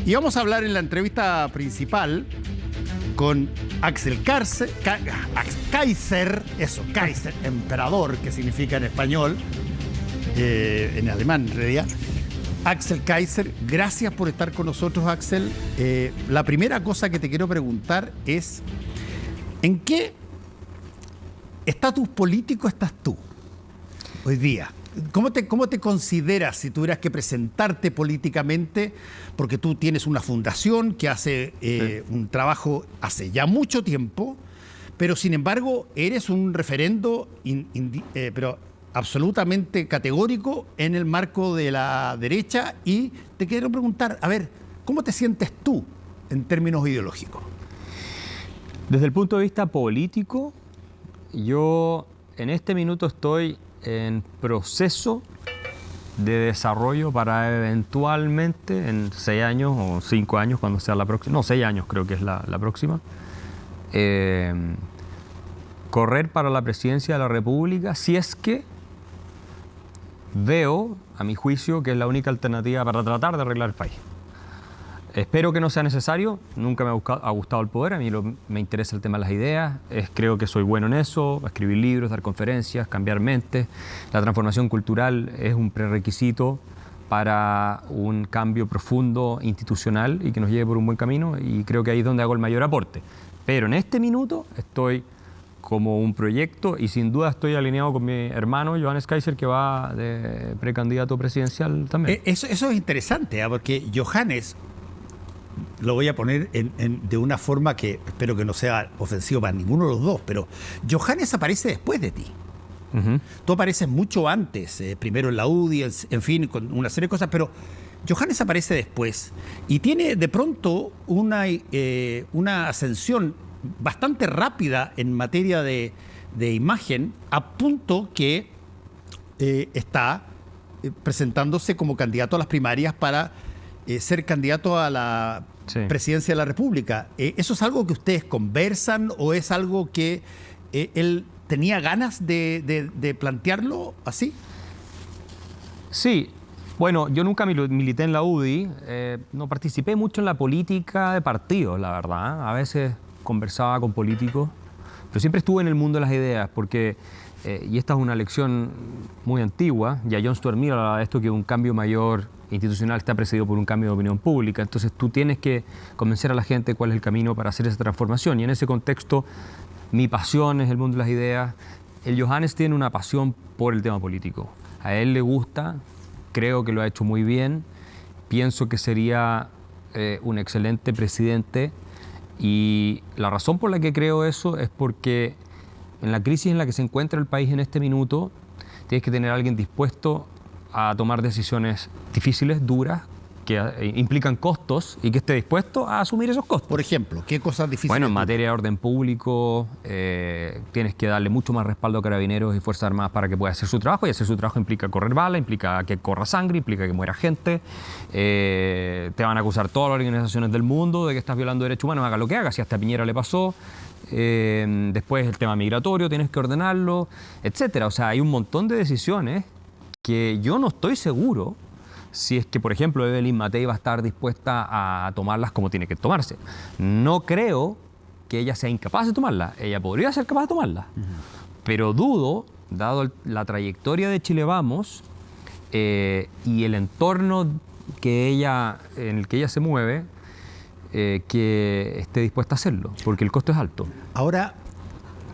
Y vamos a hablar en la entrevista principal con Axel Kaiser, emperador, que significa en español, en alemán en realidad. Axel Kaiser, gracias por estar con nosotros, Axel. La primera cosa que te quiero preguntar es, ¿en qué estatus político estás tú hoy día? ¿Cómo te consideras si tuvieras que presentarte políticamente? Porque tú tienes una fundación que hace un trabajo hace ya mucho tiempo, pero sin embargo eres un referendo pero absolutamente categórico en el marco de la derecha. Y te quiero preguntar, a ver, ¿cómo te sientes tú en términos ideológicos? Desde el punto de vista político, yo en este minuto estoy en proceso de desarrollo para eventualmente en 6 años o 5 años, cuando sea la próxima, no, 6 años creo que es la próxima, correr para la presidencia de la República, si es que veo, a mi juicio, que es la única alternativa para tratar de arreglar el país. Espero que no sea necesario, nunca me ha gustado el poder, a mí me interesa el tema de las ideas, creo que soy bueno en eso, escribir libros, dar conferencias, cambiar mentes. La transformación cultural es un prerequisito para un cambio profundo institucional y que nos lleve por un buen camino, y creo que ahí es donde hago el mayor aporte. Pero en este minuto estoy como un proyecto y sin duda estoy alineado con mi hermano Johannes Kaiser, que va de precandidato presidencial también. Eso es interesante, porque Johannes, lo voy a poner de una forma que espero que no sea ofensivo para ninguno de los dos, pero Johannes aparece después de ti. Tú apareces mucho antes, primero en la UDI, en fin, con una serie de cosas, pero Johannes aparece después y tiene de pronto una ascensión bastante rápida en materia de imagen, a punto que está presentándose como candidato a las primarias para ser candidato a la presidencia de la República. ¿Eso es algo que ustedes conversan o es algo que él tenía ganas de plantearlo así? Sí. Bueno, yo nunca milité en la UDI, no participé mucho en la política de partidos, la verdad. A veces conversaba con políticos, pero siempre estuve en el mundo de las ideas, porque, y esta es una lección muy antigua, ya John Stuart Mill hablaba de esto, que un cambio mayor institucional está precedido por un cambio de opinión pública. Entonces tú tienes que convencer a la gente cuál es el camino para hacer esa transformación, y en ese contexto mi pasión es el mundo de las ideas. El Johannes tiene una pasión por el tema político, a él le gusta, creo que lo ha hecho muy bien, pienso que sería un excelente presidente, y la razón por la que creo eso es porque en la crisis en la que se encuentra el país en este minuto, tienes que tener a alguien dispuesto a tomar decisiones difíciles, duras, que implican costos, y que esté dispuesto a asumir esos costos. Por ejemplo, ¿qué cosas difíciles? Bueno, en materia de orden público, tienes que darle mucho más respaldo a Carabineros y Fuerzas Armadas para que pueda hacer su trabajo, y hacer su trabajo implica correr bala, implica que corra sangre, implica que muera gente. Te van a acusar todas las organizaciones del mundo de que estás violando derechos humanos, haga lo que haga, si hasta a Piñera le pasó. Después el tema migratorio, tienes que ordenarlo, etcétera. O sea, hay un montón de decisiones que yo no estoy seguro si es que, por ejemplo, Evelyn Matei va a estar dispuesta a tomarlas como tiene que tomarse. No creo que ella sea incapaz de tomarlas. Ella podría ser capaz de tomarlas. Pero dudo, dado la trayectoria de Chile Vamos y el entorno en el que ella se mueve, que esté dispuesta a hacerlo, porque el costo es alto. Ahora,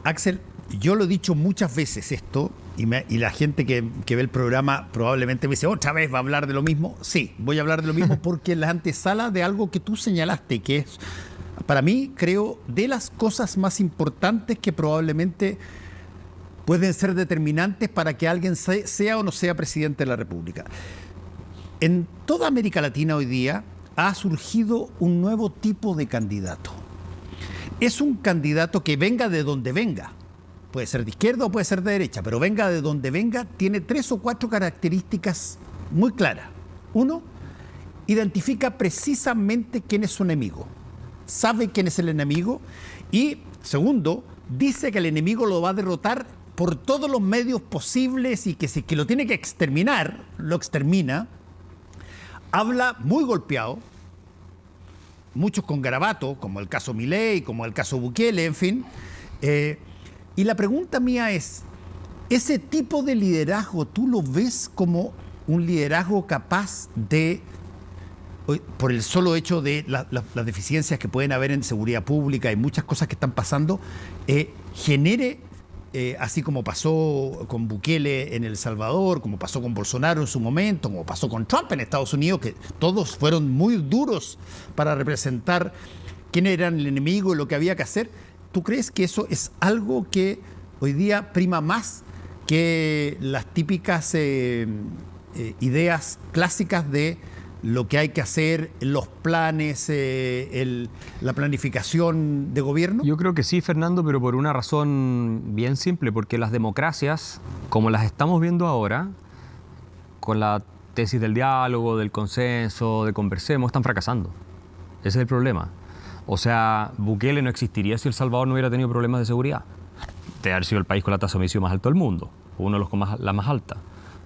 Axel, yo lo he dicho muchas veces esto, y la gente que ve el programa probablemente me dice, ¿otra vez va a hablar de lo mismo? Sí, voy a hablar de lo mismo porque es la antesala de algo que tú señalaste, que es, para mí, creo, de las cosas más importantes que probablemente pueden ser determinantes para que alguien sea o no sea presidente de la República. En toda América Latina hoy día ha surgido un nuevo tipo de candidato. Es un candidato que venga de donde venga. Puede ser de izquierda o puede ser de derecha, pero venga de donde venga, tiene 3 o 4 características muy claras. Uno, identifica precisamente quién es su enemigo, sabe quién es el enemigo, y segundo, dice que el enemigo lo va a derrotar por todos los medios posibles, y que si que lo tiene que exterminar, lo extermina. Habla muy golpeado, muchos con garabato, como el caso Milei, como el caso Bukele, en fin. Y la pregunta mía es, ¿ese tipo de liderazgo tú lo ves como un liderazgo capaz de, por el solo hecho de las deficiencias que pueden haber en seguridad pública y muchas cosas que están pasando, genere, así como pasó con Bukele en El Salvador, como pasó con Bolsonaro en su momento, como pasó con Trump en Estados Unidos, que todos fueron muy duros para representar quién era el enemigo y lo que había que hacer? ¿Tú crees que eso es algo que hoy día prima más que las típicas ideas clásicas de lo que hay que hacer, los planes, la planificación de gobierno? Yo creo que sí, Fernando, pero por una razón bien simple, porque las democracias, como las estamos viendo ahora, con la tesis del diálogo, del consenso, de conversemos, están fracasando. Ese es el problema. O sea, Bukele no existiría si El Salvador no hubiera tenido problemas de seguridad. De haber sido el país con la tasa de homicidio más alta del mundo, uno de los con la más alta.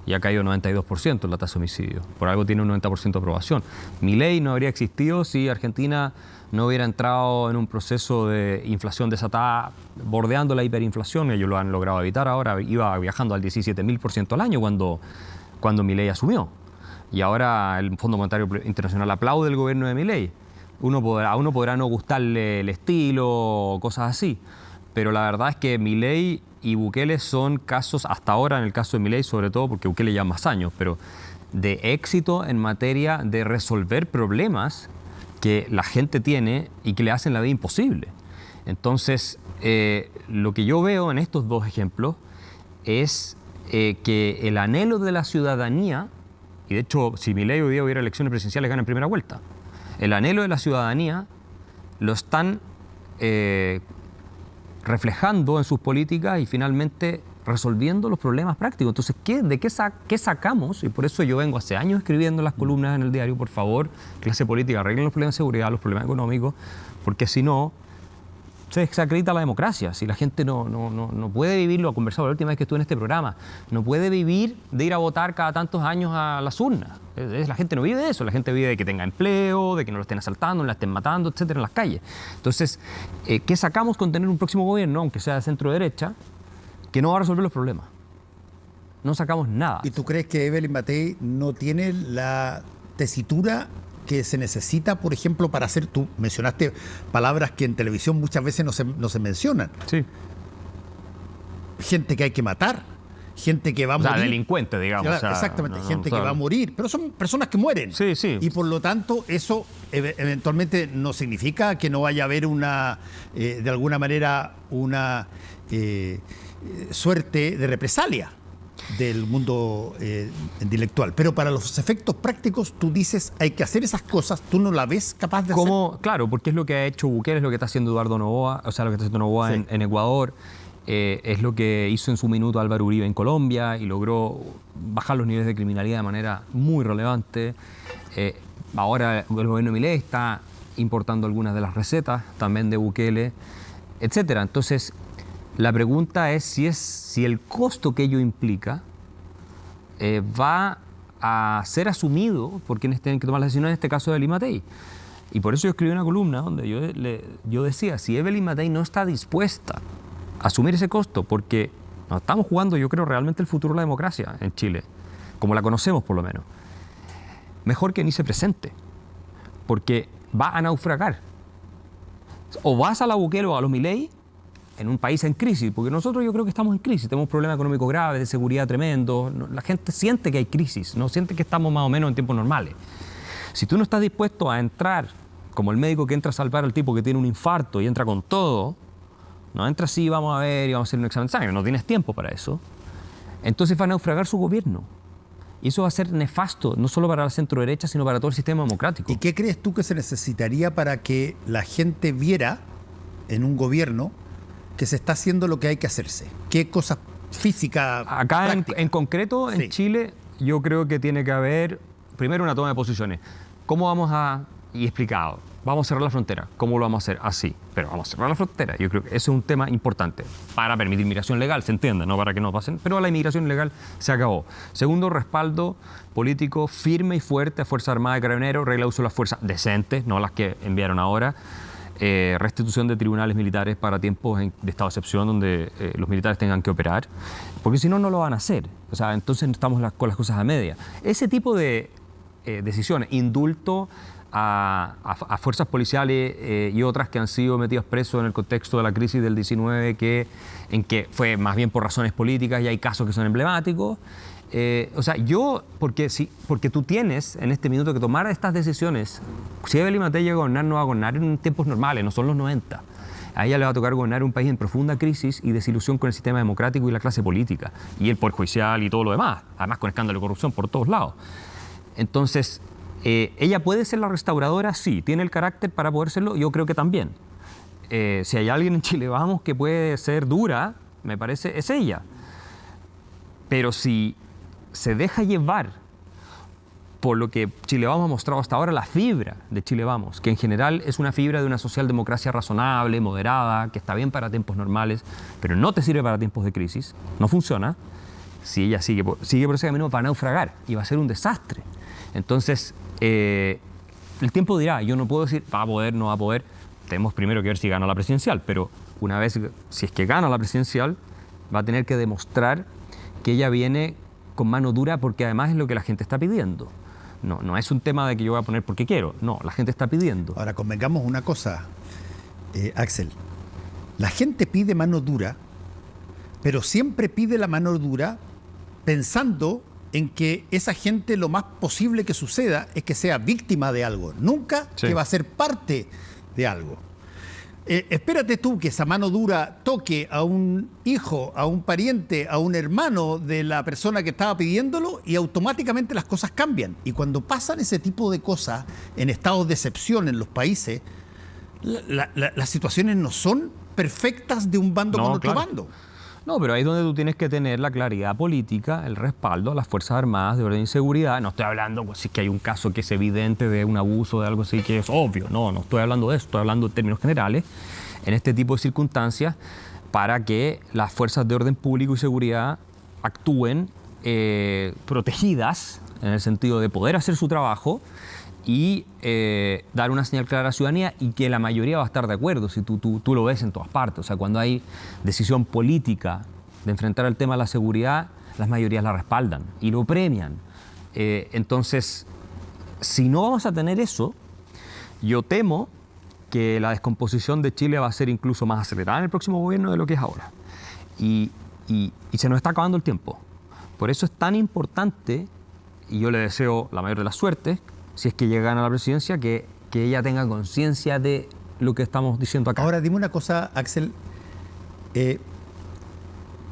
Y ha caído 92% la tasa de homicidio. Por algo tiene un 90% de aprobación. Milei no habría existido si Argentina no hubiera entrado en un proceso de inflación desatada, bordeando la hiperinflación. Ellos lo han logrado evitar ahora. Iba viajando al 17.000% al año cuando Milei asumió. Y ahora el Fondo Monetario Internacional aplaude el gobierno de Milei. A uno podrá no gustarle el estilo, cosas así. Pero la verdad es que Milei y Bukele son casos, hasta ahora en el caso de Milei sobre todo, porque Bukele lleva más años, pero de éxito en materia de resolver problemas que la gente tiene y que le hacen la vida imposible. Entonces, lo que yo veo en estos dos ejemplos es que el anhelo de la ciudadanía, y de hecho, si Milei hoy día hubiera elecciones presidenciales, gana en primera vuelta, el anhelo de la ciudadanía lo están reflejando en sus políticas y finalmente resolviendo los problemas prácticos. Entonces, ¿qué sacamos? Y por eso yo vengo hace años escribiendo las columnas en el diario, por favor, clase política, arreglen los problemas de seguridad, los problemas económicos, porque si no, se desacredita la democracia. Si la gente no puede vivir, lo he conversado la última vez que estuve en este programa, no puede vivir de ir a votar cada tantos años a las urnas. La gente no vive de eso, la gente vive de que tenga empleo, de que no lo estén asaltando, no la estén matando, etcétera, en las calles. Entonces, ¿qué sacamos con tener un próximo gobierno, aunque sea de centro-derecha, que no va a resolver los problemas? No sacamos nada. ¿Y tú crees que Evelyn Matei no tiene la tesitura que se necesita, por ejemplo, para hacer, tú mencionaste palabras que en televisión muchas veces no se mencionan? Sí. Gente que hay que matar, gente que va a morir. Delincuente, digamos. Claro, exactamente, gente que va a morir, pero son personas que mueren. Sí, sí. Y por lo tanto, eso eventualmente no significa que no vaya a haber de alguna manera, una suerte de represalia del mundo intelectual. Pero para los efectos prácticos, tú dices, hay que hacer esas cosas, ¿tú no la ves capaz de hacer? Claro, porque es lo que ha hecho Bukele, es lo que está haciendo Eduardo Noboa, o sea, lo que está haciendo Noboa Sí. en Ecuador, es lo que hizo en su minuto Álvaro Uribe en Colombia y logró bajar los niveles de criminalidad de manera muy relevante. Ahora el gobierno de Milei está importando algunas de las recetas también de Bukele, etcétera. Entonces, la pregunta es si el costo que ello implica va a ser asumido por quienes tienen que tomar las decisiones, en este caso de Evelyn Matei. Y por eso yo escribí una columna donde yo decía, si Evelyn Matei no está dispuesta a asumir ese costo, porque nos estamos jugando, yo creo, realmente el futuro de la democracia en Chile, como la conocemos por lo menos, mejor que ni se presente, porque va a naufragar. O vas a la Bukele o a los Milei, en un país en crisis, porque nosotros yo creo que estamos en crisis, tenemos problemas económicos graves, de seguridad tremendos, la gente siente que hay crisis, no siente que estamos más o menos en tiempos normales. Si tú no estás dispuesto a entrar, como el médico que entra a salvar al tipo que tiene un infarto y entra con todo, no entra así, vamos a ver y vamos a hacer un examen de sangre, no tienes tiempo para eso, entonces va a naufragar su gobierno. Y eso va a ser nefasto, no solo para la centro-derecha, sino para todo el sistema democrático. ¿Y qué crees tú que se necesitaría para que la gente viera en un gobierno que se está haciendo lo que hay que hacerse? ¿Qué cosas físicas? Acá en concreto, en Chile, yo creo que tiene que haber primero una toma de posiciones. ¿Cómo vamos a...? Y explicado. vamos a cerrar la frontera. ¿Cómo lo vamos a hacer? Así. Pero vamos a cerrar la frontera. Yo creo que ese es un tema importante para permitir inmigración legal, se entiende, no para que no pasen. Pero la inmigración legal se acabó. Segundo, respaldo político firme y fuerte a Fuerzas Armadas y Carabineros, regla de uso de las fuerzas decentes, no las que enviaron ahora. Restitución de tribunales militares para tiempos de estado de excepción donde los militares tengan que operar, porque si no, no lo van a hacer. O sea, entonces estamos con las cosas a media. Ese tipo de decisiones, indulto a fuerzas policiales y otras que han sido metidas presos en el contexto de la crisis del 19, en que fue más bien por razones políticas y hay casos que son emblemáticos. O sea, porque tú tienes en este minuto que tomar estas decisiones. Si Evelyn Matei llega a gobernar, no va a gobernar en tiempos normales, no son los 90. A ella le va a tocar gobernar un país en profunda crisis y desilusión con el sistema democrático y la clase política, y el poder judicial y todo lo demás, además con escándalo de corrupción por todos lados. Entonces, ella puede ser la restauradora, sí, tiene el carácter para poder serlo, yo creo que también. Si hay alguien en Chile Vamos que puede ser dura, me parece, es ella. Pero si se deja llevar por lo que Chile Vamos ha mostrado hasta ahora, la fibra de Chile Vamos, que en general es una fibra de una socialdemocracia razonable, moderada, que está bien para tiempos normales, pero no te sirve para tiempos de crisis, no funciona. Si ella sigue por ese camino, va a naufragar y va a ser un desastre. Entonces, el tiempo dirá, yo no puedo decir, va a poder, no va a poder, tenemos primero que ver si gana la presidencial, pero una vez, si es que gana la presidencial, va a tener que demostrar que ella viene con mano dura, porque además es lo que la gente está pidiendo. No es un tema de que yo voy a poner porque quiero, no, la gente está pidiendo. Ahora, convengamos una cosa, Axel, la gente pide mano dura, pero siempre pide la mano dura pensando en que esa gente lo más posible que suceda es que sea víctima de algo, nunca que va a ser parte de algo. Espérate tú que esa mano dura toque a un hijo, a un pariente, a un hermano de la persona que estaba pidiéndolo y automáticamente las cosas cambian. Y cuando pasan ese tipo de cosas en estados de excepción en los países, las situaciones no son perfectas de un bando con otro bando. No, pero ahí es donde tú tienes que tener la claridad política, el respaldo a las Fuerzas Armadas de orden y seguridad. No estoy hablando pues, si es que hay un caso que es evidente de un abuso, de algo así que es obvio. No estoy hablando de eso, estoy hablando en términos generales, en este tipo de circunstancias, para que las fuerzas de orden público y seguridad actúen protegidas, en el sentido de poder hacer su trabajo y dar una señal clara a la ciudadanía, y que la mayoría va a estar de acuerdo, si tú lo ves en todas partes. O sea, cuando hay decisión política de enfrentar el tema de la seguridad, las mayorías la respaldan y lo premian. Entonces, si no vamos a tener eso, yo temo que la descomposición de Chile va a ser incluso más acelerada en el próximo gobierno de lo que es ahora. Y se nos está acabando el tiempo. Por eso es tan importante, y yo le deseo la mayor de las suertes, si es que llegan a la presidencia, que ella tenga conciencia de lo que estamos diciendo acá. Ahora, dime una cosa, Axel.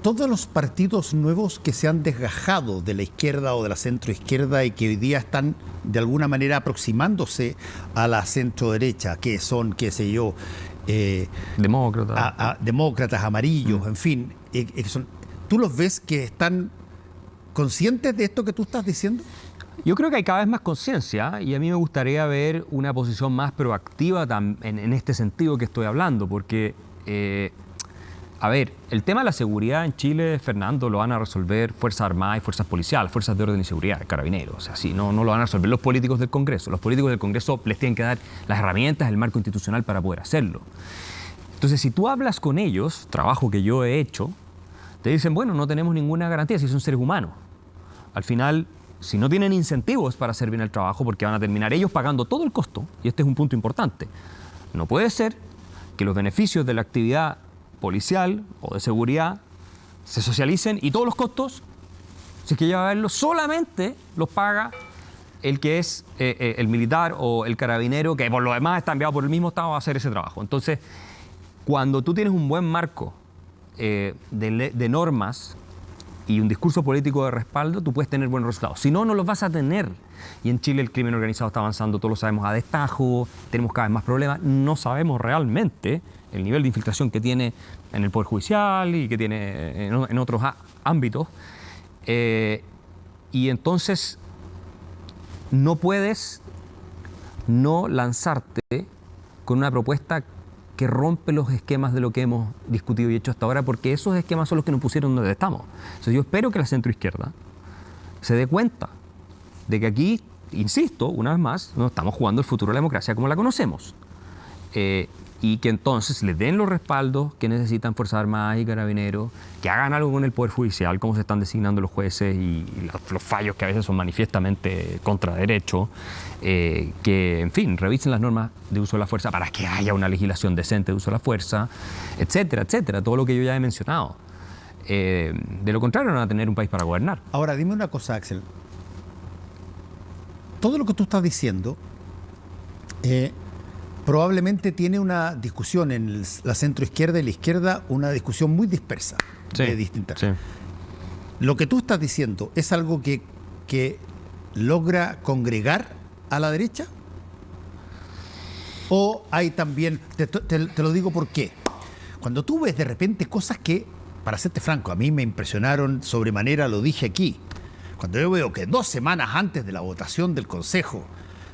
Todos los partidos nuevos que se han desgajado de la izquierda o de la centroizquierda y que hoy día están de alguna manera aproximándose a la centroderecha, que son, qué sé yo, demócratas, amarillos, en fin, ¿tú los ves que están conscientes de esto que tú estás diciendo? Yo creo que hay cada vez más conciencia, y a mí me gustaría ver una posición más proactiva en este sentido que estoy hablando, porque, a ver, el tema de la seguridad en Chile, Fernando, lo van a resolver Fuerzas Armadas y Fuerzas Policiales, Fuerzas de Orden y Seguridad, Carabineros. O sea, sí, no lo van a resolver los políticos del Congreso. Los políticos del Congreso les tienen que dar las herramientas, el marco institucional para poder hacerlo. Entonces, si tú hablas con ellos, trabajo que yo he hecho, te dicen, bueno, no tenemos ninguna garantía si son seres humanos. Al final, si no tienen incentivos para hacer bien el trabajo, porque van a terminar ellos pagando todo el costo, y este es un punto importante, no puede ser que los beneficios de la actividad policial o de seguridad se socialicen y todos los costos, si es que ya va a verlo, solamente los paga el que es el militar o el carabinero, que por lo demás está enviado por el mismo Estado a hacer ese trabajo. Entonces, cuando tú tienes un buen marco de normas y un discurso político de respaldo, tú puedes tener buenos resultados. Si no, no los vas a tener. Y en Chile el crimen organizado está avanzando, todos lo sabemos, a destajo, tenemos cada vez más problemas, no sabemos realmente el nivel de infiltración que tiene en el Poder Judicial y que tiene en otros ámbitos. Y entonces no puedes no lanzarte con una propuesta que rompe los esquemas de lo que hemos discutido y hecho hasta ahora, porque esos esquemas son los que nos pusieron donde estamos. Entonces yo espero que la centroizquierda se dé cuenta de que aquí, insisto, una vez más, no estamos jugando el futuro de la democracia como la conocemos. Y que entonces le den los respaldos que necesitan Fuerzas Armadas y Carabineros, que hagan algo con el Poder Judicial, como se están designando los jueces y los fallos que a veces son manifiestamente contra derecho, que, en fin, revisen las normas de uso de la fuerza para que haya una legislación decente de uso de la fuerza, etcétera, etcétera, todo lo que yo ya he mencionado. De lo contrario, no van a tener un país para gobernar. Ahora, dime una cosa, Axel. Todo lo que tú estás diciendo probablemente tiene una discusión en la centroizquierda y la izquierda, una discusión muy dispersa, de distintas. Sí. Lo que tú estás diciendo es algo que logra congregar a la derecha, o hay también, te lo digo por qué. Cuando tú ves de repente cosas que, para serte franco, a mí me impresionaron sobremanera, lo dije aquí. Cuando yo veo que 2 semanas antes de la votación del Consejo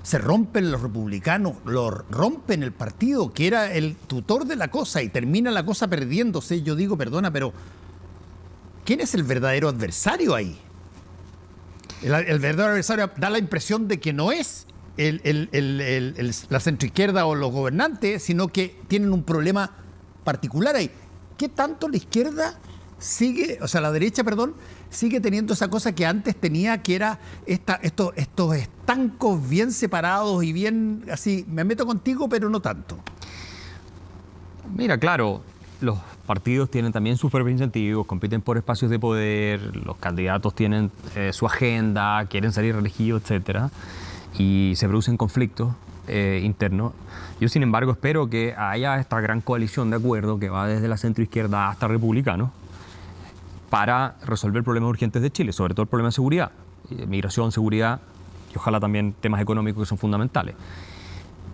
se rompen los republicanos, rompen el partido que era el tutor de la cosa y termina la cosa perdiéndose, yo digo, perdona, pero ¿quién es el verdadero adversario ahí? El verdadero adversario da la impresión de que no es la centroizquierda o los gobernantes, sino que tienen un problema particular ahí. ¿Qué tanto la izquierda sigue, o sea, la derecha, perdón, sigue teniendo esa cosa que antes tenía, que era estos estancos bien separados y bien así, me meto contigo, pero no tanto? Mira, claro, los partidos tienen también sus propios incentivos, compiten por espacios de poder, los candidatos tienen su agenda, quieren salir reelegidos, etcétera, y se producen conflictos internos. Yo, sin embargo, espero que haya esta gran coalición de acuerdo que va desde la centroizquierda hasta republicanos para resolver problemas urgentes de Chile, sobre todo el problema de seguridad, migración, seguridad y ojalá también temas económicos que son fundamentales.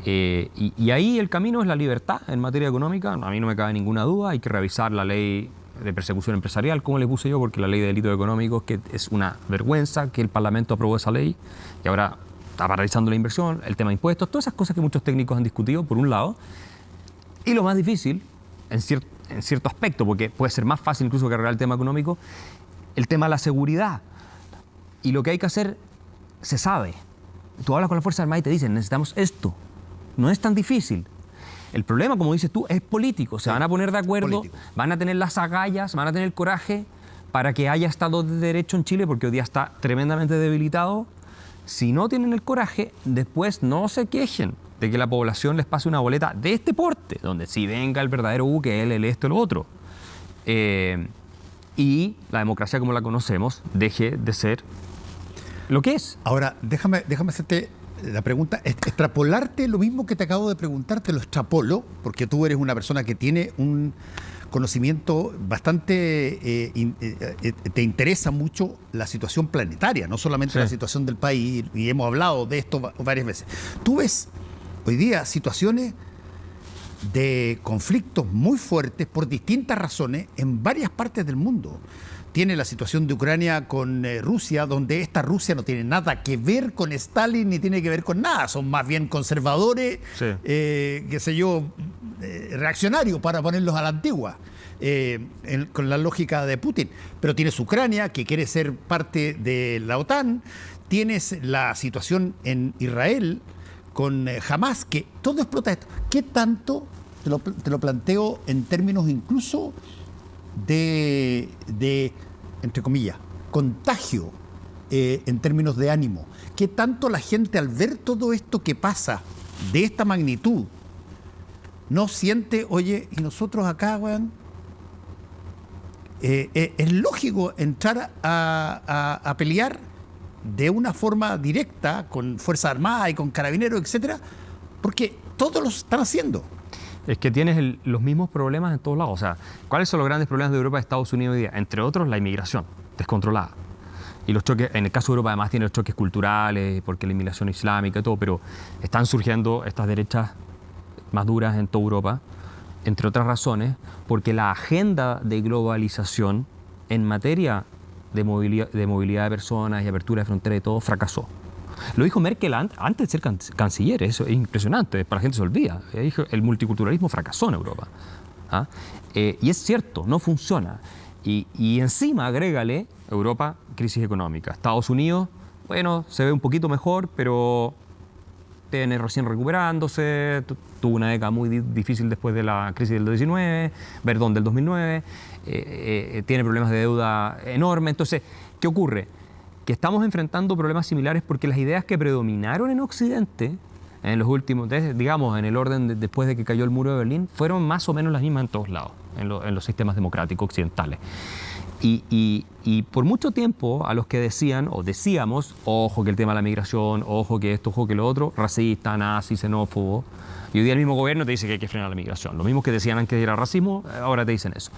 Y ahí el camino es la libertad en materia económica, a mí no me cabe ninguna duda, hay que revisar la ley de persecución empresarial, como le puse yo, porque la ley de delitos económicos, que es una vergüenza que el Parlamento aprobó esa ley y ahora está paralizando la inversión, el tema de impuestos, todas esas cosas que muchos técnicos han discutido, por un lado. Y lo más difícil, en cierto aspecto, porque puede ser más fácil incluso que arreglar el tema económico, el tema de la seguridad. Y lo que hay que hacer se sabe. Tú hablas con las Fuerzas Armadas y te dicen, necesitamos esto. No es tan difícil. El problema, como dices tú, es político. Se van a poner de acuerdo, político. Van a tener las agallas, van a tener el coraje para que haya Estado de Derecho en Chile, porque hoy día está tremendamente debilitado. Si no tienen el coraje, después no se quejen de que la población les pase una boleta de este porte, donde sí venga el verdadero buque, el esto, lo otro. Y la democracia como la conocemos deje de ser lo que es. Ahora, déjame hacerte la pregunta, extrapolarte lo mismo que te acabo de preguntar, te lo extrapolo, porque tú eres una persona que tiene un conocimiento bastante, te interesa mucho la situación planetaria, no solamente la situación del país, y hemos hablado de esto varias veces. Tú ves hoy día situaciones de conflictos muy fuertes por distintas razones en varias partes del mundo. Tiene la situación de Ucrania con Rusia, donde esta Rusia no tiene nada que ver con Stalin ni tiene que ver con nada. Son más bien conservadores, qué sé yo, reaccionarios, para ponerlos a la antigua, con la lógica de Putin. Pero tienes Ucrania, que quiere ser parte de la OTAN. Tienes la situación en Israel con Hamas, que todo explota esto. ¿Qué tanto, te lo planteo en términos incluso de entre comillas, contagio en términos de ánimo? ¿Qué tanto la gente, al ver todo esto que pasa de esta magnitud, no siente, oye, y nosotros acá, weón? Es lógico entrar a pelear de una forma directa con Fuerzas Armadas y con Carabineros, etcétera, porque todos lo están haciendo. Es que tienes los mismos problemas en todos lados. O sea, ¿cuáles son los grandes problemas de Europa y Estados Unidos hoy día? Entre otros, la inmigración descontrolada. Y los choques, en el caso de Europa además tiene los choques culturales, porque la inmigración islámica y todo, pero están surgiendo estas derechas más duras en toda Europa, entre otras razones, porque la agenda de globalización en materia de movilidad de personas y apertura de fronteras y todo fracasó. Lo dijo Merkel antes de ser canciller, eso es impresionante, para la gente se olvida. Dijo, el multiculturalismo fracasó en Europa. ¿Ah? Y es cierto, no funciona. Y encima, agrégale, Europa, crisis económica. Estados Unidos, bueno, se ve un poquito mejor, pero tiene recién recuperándose, tuvo una década muy difícil después de la crisis del 2009, tiene problemas de deuda enormes. Entonces, ¿qué ocurre? Que estamos enfrentando problemas similares porque las ideas que predominaron en Occidente, en los últimos, digamos, en el orden después de que cayó el muro de Berlín, fueron más o menos las mismas en todos lados, en los sistemas democráticos occidentales. Y por mucho tiempo a los que decían, o decíamos, ojo que el tema de la migración, ojo que esto, ojo que lo otro, racista, nazi, xenófobo, y hoy día el mismo gobierno te dice que hay que frenar la migración. Los mismos que decían antes que era racismo, ahora te dicen eso.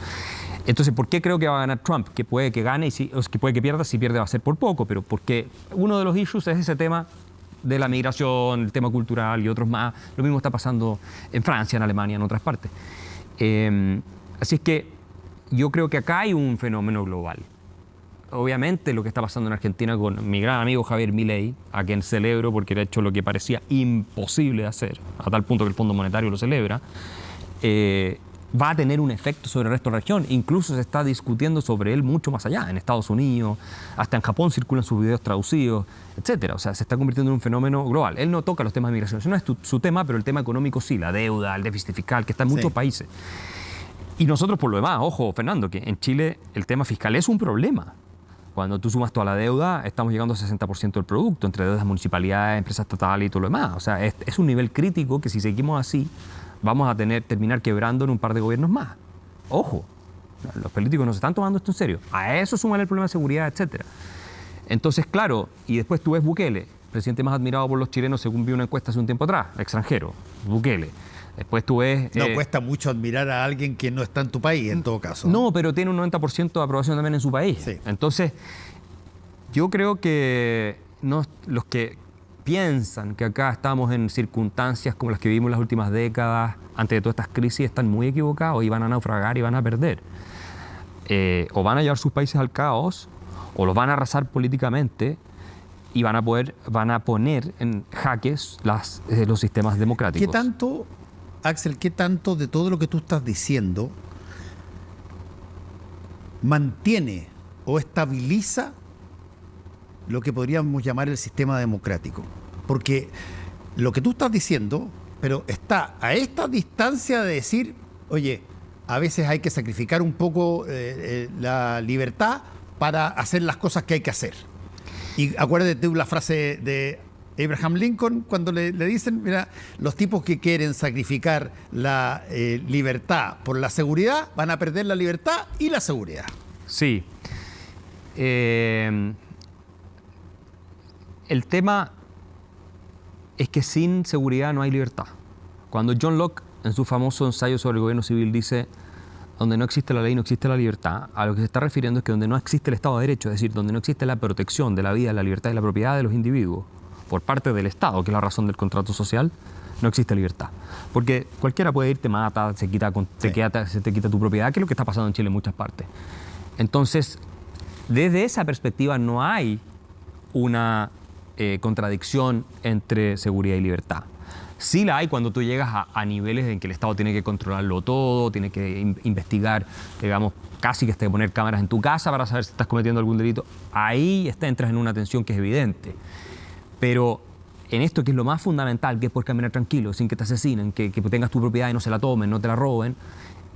Entonces, ¿por qué creo que va a ganar Trump? Que puede que gane, o que puede que pierda, si pierde va a ser por poco, pero porque uno de los issues es ese tema de la migración, el tema cultural y otros más. Lo mismo está pasando en Francia, en Alemania, en otras partes. Así es que yo creo que acá hay un fenómeno global. Obviamente lo que está pasando en Argentina con mi gran amigo Javier Milei, a quien celebro porque ha hecho lo que parecía imposible de hacer, a tal punto que el Fondo Monetario lo celebra, va a tener un efecto sobre el resto de la región. Incluso se está discutiendo sobre él mucho más allá, en Estados Unidos, hasta en Japón circulan sus videos traducidos, etcétera. O sea, se está convirtiendo en un fenómeno global. Él no toca los temas de migración, eso no es su tema, pero el tema económico sí, la deuda, el déficit fiscal, que está en muchos países. Y nosotros, por lo demás, ojo, Fernando, que en Chile el tema fiscal es un problema. Cuando tú sumas toda la deuda, estamos llegando al 60% del producto, entre deudas municipalidades, empresas estatales y todo lo demás. O sea, es un nivel crítico que si seguimos así, vamos a terminar quebrando en un par de gobiernos más. Ojo, los políticos no se están tomando esto en serio. A eso suman el problema de seguridad, etcétera. Entonces, claro, y después tú ves Bukele, presidente más admirado por los chilenos según vi una encuesta hace un tiempo atrás, extranjero, Bukele. Después tú ves... No cuesta mucho admirar a alguien que no está en tu país, en todo caso. No, pero tiene un 90% de aprobación también en su país. Sí. Entonces, yo creo que los que piensan que acá estamos en circunstancias como las que vivimos en las últimas décadas, antes de todas estas crisis, están muy equivocados y van a naufragar y van a perder. O van a llevar sus países al caos, o los van a arrasar políticamente y van a poner en jaques los sistemas democráticos. ¿Qué tanto, Axel, qué tanto de todo lo que tú estás diciendo mantiene o estabiliza lo que podríamos llamar el sistema democrático? Porque lo que tú estás diciendo, pero está a esta distancia de decir, oye, a veces hay que sacrificar un poco la libertad para hacer las cosas que hay que hacer. Y acuérdate de la frase de Abraham Lincoln cuando le dicen, mira, los tipos que quieren sacrificar la libertad por la seguridad van a perder la libertad y la seguridad. Sí. El tema es que sin seguridad no hay libertad. Cuando John Locke, en su famoso ensayo sobre el gobierno civil, dice donde no existe la ley, no existe la libertad, a lo que se está refiriendo es que donde no existe el Estado de Derecho, es decir, donde no existe la protección de la vida, la libertad y la propiedad de los individuos por parte del Estado, que es la razón del contrato social, no existe libertad. Porque cualquiera puede ir, te mata, se te quita tu propiedad, que es lo que está pasando en Chile en muchas partes. Entonces, desde esa perspectiva no hay una contradicción entre seguridad y libertad. Sí la hay cuando tú llegas a niveles en que el Estado tiene que controlarlo todo, tiene que investigar, digamos, casi que hasta poner cámaras en tu casa para saber si estás cometiendo algún delito. Ahí entras en una tensión que es evidente. Pero en esto que es lo más fundamental, que es poder caminar tranquilo, sin que te asesinen, que tengas tu propiedad y no se la tomen, no te la roben,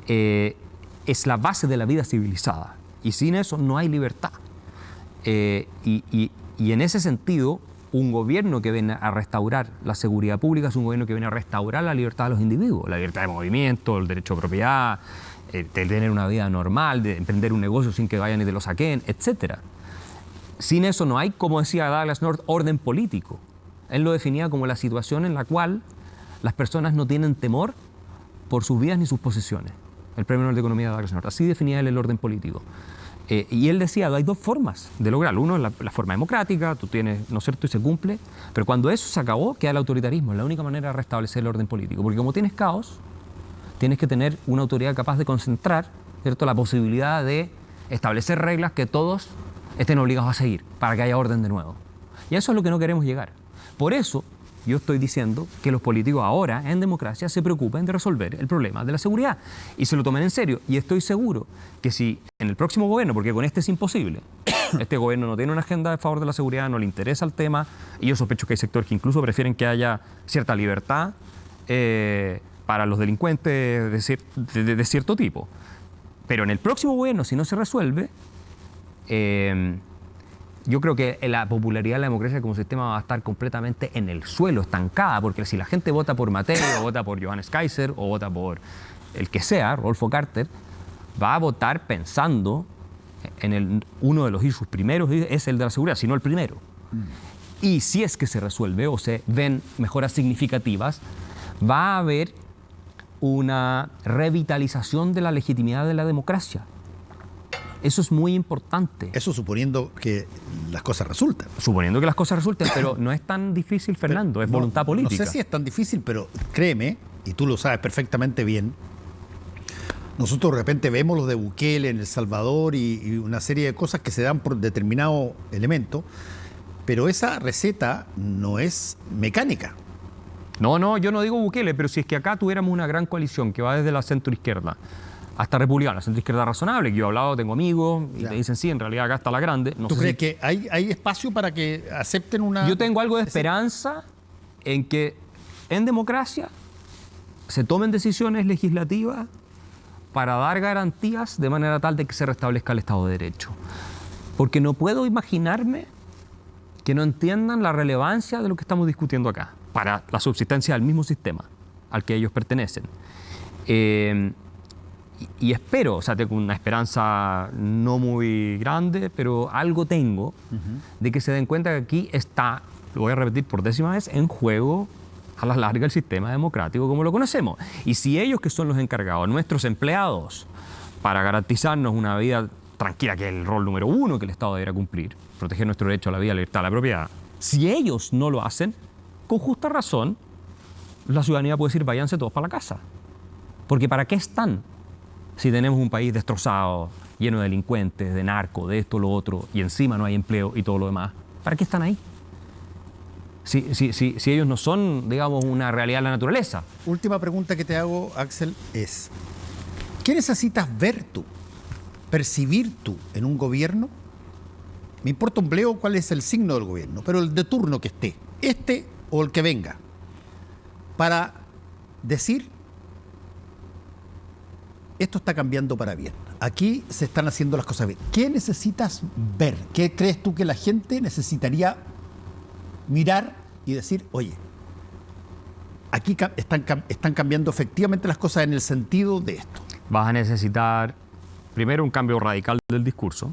es la base de la vida civilizada. Y sin eso no hay libertad. Y en ese sentido, un gobierno que viene a restaurar la seguridad pública es un gobierno que viene a restaurar la libertad de los individuos, la libertad de movimiento, el derecho de propiedad, de tener una vida normal, de emprender un negocio sin que vayan y te lo saquen, etc. Sin eso no hay, como decía Douglas North, orden político. Él lo definía como la situación en la cual las personas no tienen temor por sus vidas ni sus posesiones. El Premio Nobel de Economía de Douglas North. Así definía él el orden político. Y él decía, hay dos formas de lograrlo. Uno es la forma democrática, tú tienes, ¿no es cierto?, y se cumple. Pero cuando eso se acabó, queda el autoritarismo. Es la única manera de restablecer el orden político. Porque como tienes caos, tienes que tener una autoridad capaz de concentrar, ¿cierto?, la posibilidad de establecer reglas que todos estén obligados a seguir para que haya orden de nuevo. Y a eso es lo que no queremos llegar. Por eso yo estoy diciendo que los políticos ahora, en democracia, se preocupen de resolver el problema de la seguridad y se lo tomen en serio. Y estoy seguro que si en el próximo gobierno, porque con este es imposible, este gobierno no tiene una agenda a favor de la seguridad, no le interesa el tema, y yo sospecho que hay sectores que incluso prefieren que haya cierta libertad para los delincuentes de cierto tipo. Pero en el próximo gobierno, si no se resuelve, yo creo que la popularidad de la democracia como sistema va a estar completamente en el suelo, estancada, porque si la gente vota por Mateo, o vota por Johannes Kaiser, o vota por el que sea, Rodolfo Carter, va a votar pensando en uno de los issues primeros, es el de la seguridad, si no el primero. Y si es que se resuelve o se ven mejoras significativas, va a haber una revitalización de la legitimidad de la democracia. Eso es muy importante. Eso suponiendo que las cosas resultan. Suponiendo que las cosas resulten, pero no es tan difícil, Fernando, es voluntad política. No sé si es tan difícil, pero créeme, y tú lo sabes perfectamente bien, nosotros de repente vemos los de Bukele en El Salvador y una serie de cosas que se dan por determinado elemento, pero esa receta no es mecánica. No, yo no digo Bukele, pero si es que acá tuviéramos una gran coalición que va desde la centroizquierda hasta republicana, centroizquierda razonable, que yo he hablado, tengo amigos, y te dicen, sí, en realidad acá está la grande. ¿Tú crees que hay espacio para que acepten una...? Yo tengo algo de esperanza en que en democracia se tomen decisiones legislativas para dar garantías de manera tal de que se restablezca el Estado de Derecho. Porque no puedo imaginarme que no entiendan la relevancia de lo que estamos discutiendo acá para la subsistencia del mismo sistema al que ellos pertenecen. Y espero, o sea, tengo una esperanza no muy grande, pero algo tengo de que se den cuenta que aquí está, lo voy a repetir por 10ª vez, en juego a la larga el sistema democrático como lo conocemos. Y si ellos, que son los encargados, nuestros empleados, para garantizarnos una vida tranquila, que es el rol número 1 que el Estado deberá cumplir, proteger nuestro derecho a la vida, a la libertad, a la propiedad, si ellos no lo hacen, con justa razón, la ciudadanía puede decir, váyanse todos para la casa. Porque ¿para qué están? Si tenemos un país destrozado, lleno de delincuentes, de narco, de esto, lo otro, y encima no hay empleo y todo lo demás, ¿para qué están ahí? Si ellos no son, digamos, una realidad de la naturaleza. Última pregunta que te hago, Axel, es, ¿qué necesitas ver tú, percibir tú en un gobierno? Me importa un bledo cuál es el signo del gobierno, pero el de turno que esté, este o el que venga, para decir, esto está cambiando para bien. Aquí se están haciendo las cosas bien. ¿Qué necesitas ver? ¿Qué crees tú que la gente necesitaría mirar y decir, oye, aquí están cambiando efectivamente las cosas en el sentido de esto? Vas a necesitar, primero, un cambio radical del discurso,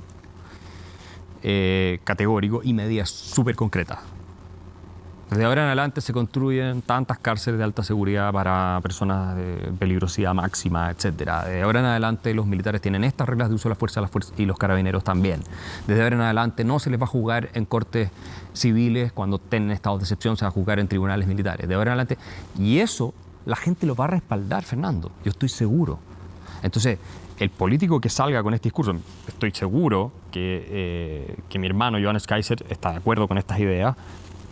categórico, y medidas súper concretas. Desde ahora en adelante se construyen tantas cárceles de alta seguridad para personas de peligrosidad máxima, etc. Desde ahora en adelante los militares tienen estas reglas de uso de la fuerza y los carabineros también. Desde ahora en adelante no se les va a juzgar en cortes civiles cuando estén en estados de excepción, se va a juzgar en tribunales militares. De ahora en adelante. Y eso la gente lo va a respaldar, Fernando. Yo estoy seguro. Entonces, el político que salga con este discurso, estoy seguro que mi hermano Johannes Kaiser está de acuerdo con estas ideas.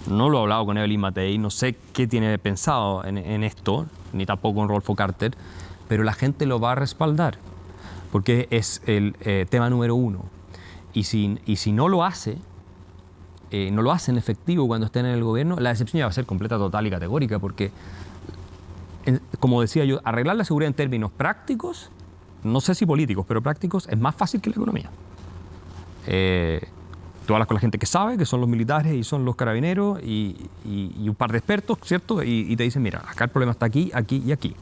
No lo he hablado con Evelyn Matei, no sé qué tiene pensado en esto, ni tampoco con Rodolfo Carter, pero la gente lo va a respaldar, porque es el tema número 1. Y si no lo hace, no lo hacen efectivo cuando estén en el gobierno, la decepción ya va a ser completa, total y categórica, porque, como decía yo, arreglar la seguridad en términos prácticos, no sé si políticos, pero prácticos, es más fácil que la economía. Tú hablas con la gente que sabe, que son los militares y son los carabineros y un par de expertos, ¿cierto? Y te dicen, mira, acá el problema está aquí, aquí y aquí.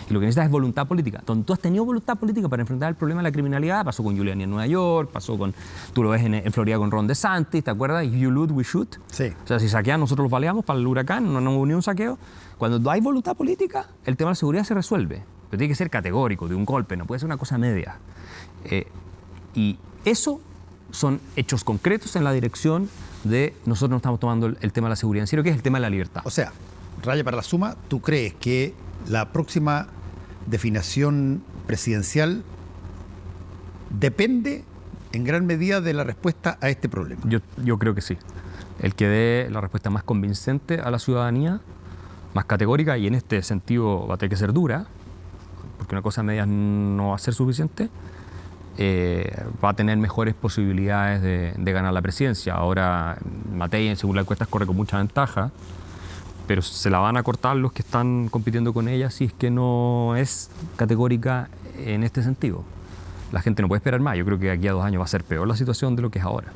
Y lo que necesitas es voluntad política. Donde tú has tenido voluntad política para enfrentar el problema de la criminalidad, pasó con Giuliani en Nueva York, pasó con, tú lo ves en Florida con Ron DeSantis, ¿te acuerdas? If you loot, we shoot. Sí. O sea, si saquean, nosotros los baleamos para el huracán, no hubo ni un saqueo. Cuando hay voluntad política, el tema de la seguridad se resuelve. Pero tiene que ser categórico, de un golpe, no puede ser una cosa media. Y eso son hechos concretos en la dirección de nosotros no estamos tomando el tema de la seguridad en serio, que es el tema de la libertad. O sea, raya para la suma, ¿tú crees que la próxima definición presidencial depende en gran medida de la respuesta a este problema? Yo creo que sí. el que dé la respuesta más convincente a la ciudadanía, más categórica, y en este sentido va a tener que ser dura, porque una cosa a medias no va a ser suficiente, va a tener mejores posibilidades de ganar la presidencia. Ahora Matei, según las encuestas, corre con mucha ventaja, pero se la van a cortar los que están compitiendo con ella si es que no es categórica en este sentido. La gente no puede esperar más. Yo creo que aquí a 2 años va a ser peor la situación de lo que es ahora.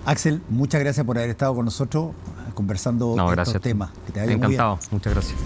Axel, muchas gracias por haber estado con nosotros conversando estos temas. Que te vaya muy bien. Encantado, muchas gracias.